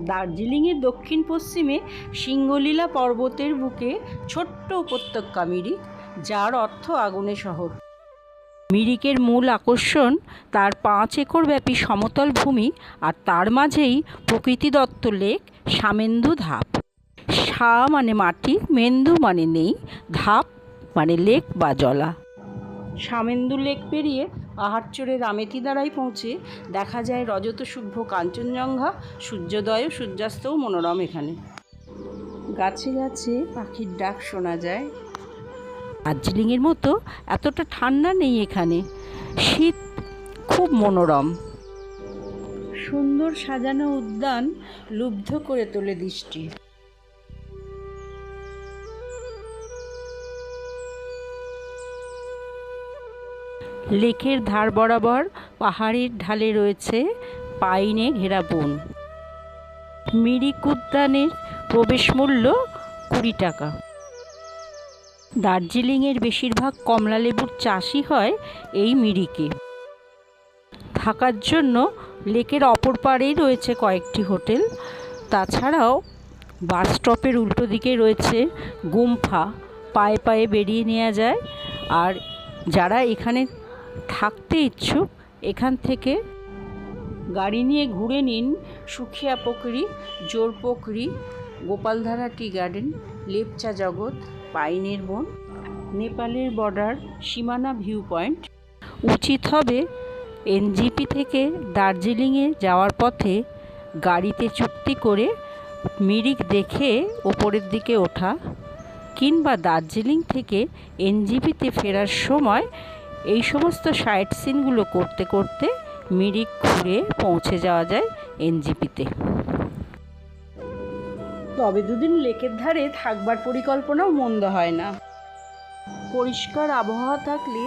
দার্জিলিংয়ের দক্ষিণ পশ্চিমে সিংহলীলা পর্বতের বুকে ছোট্ট উপত্যকা মিরিক, যার অর্থ আগুনে শহর। মিরিকের মূল আকর্ষণ তার 5 একর ব্যাপী সমতল ভূমি আর তার মাঝেই প্রকৃতিদত্ত লেক সামেন্দু ধাপ। সা মানে মাটি, মেন্দু মানে নেই, ধাপ মানে লেক বা জলা। সামেন্দু লেক পেরিয়ে পাহাড় চড়ে রামেতিদারায় পৌঁছে দেখা যায় রজত শুভ্র কাঞ্চনজঙ্ঘা। সূর্যোদয় ও সূর্যাস্তও মনোরম এখানে। গাছে গাছে পাখির ডাক শোনা যায়। দার্জিলিংয়ের মতো এতটা ঠান্ডা নেই এখানে, শীত খুব মনোরম। সুন্দর সাজানো উদ্যান লুব্ধ করে তোলে দৃষ্টি। লেকের ধার বরাবর পাহাড়ের ঢালে রয়েছে পাইনে ঘেরা বন। মিরিক উদ্যানের প্রবেশ মূল্য 20 টাকা। দার্জিলিংয়ের বেশিরভাগ কমলালেবুর চাষই হয় এই মিরিকে। থাকার জন্য লেকের অপর পাড়েই রয়েছে কয়েকটি হোটেল। তাছাড়াও বাস স্টপের উল্টো দিকে রয়েছে গুম্ফা, পায়ে পায়ে বেরিয়ে নেওয়া যায়। আর যারা এখানে থাকতে ইচ্ছুক এখান থেকে গাড়ি নিয়ে ঘুরে নিন সুখিয়া পোখরি, জোর পোখরি, গোপালধারা টি গার্ডেন, লেপচা জগৎ, পাইনের বন, নেপালের বর্ডার, সীমানা ভিউ পয়েন্ট। উচিত হবে এনজিপি থেকে দার্জিলিংয়ে যাওয়ার পথে গাড়িতে চুক্তি করে মিরিক দেখে ওপরের দিকে ওঠা, কিংবা দার্জিলিং থেকে এনজিপিতে ফেরার সময় এই সমস্ত সাইট সিনগুলো করতে করতে মিরিক ঘুরে পৌঁছে যাওয়া যায় এনজিপিতে। তবে দুদিন লেকের ধারে থাকবার পরিকল্পনাও মন্দ হয় না। পরিষ্কার আবহাওয়া থাকলে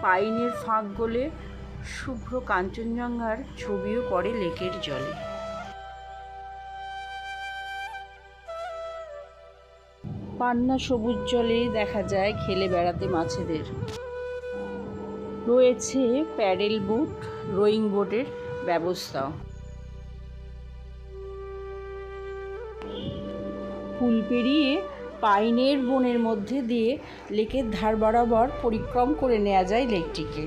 পাইনের ফাঁক গলে শুভ্র কাঞ্চনজঙ্ঘার ছবিও পড়ে লেকের জলে। পান্না সবুজ জলে দেখা যায় খেলে বেড়াতে মাছেদের। রয়েছে প্যাডেল বোট, রোয়িং বোটের ব্যবস্থাও। পুল পেরিয়ে পাইনের বনের মধ্যে দিয়ে লেকের ধার বরাবর পরিক্রম করে নেওয়া যায় লেকটিকে।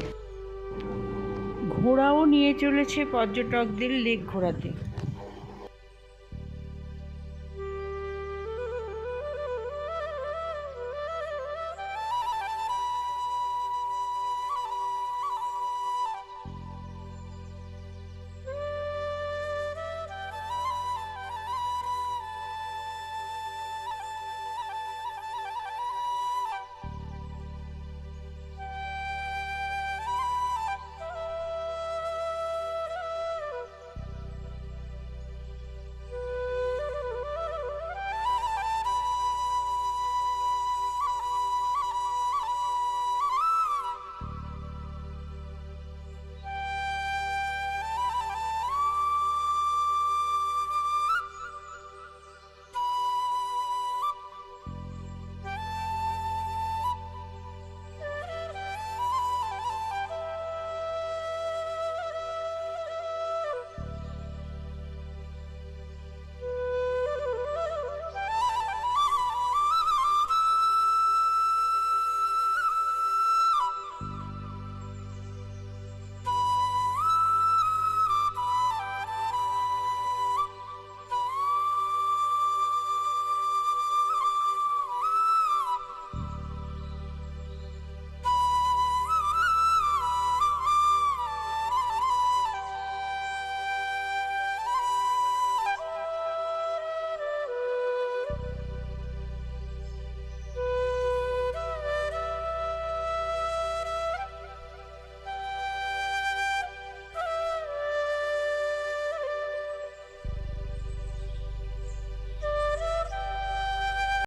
ঘোড়াও নিয়ে চলেছে পর্যটকদের লেক ঘোরাতে।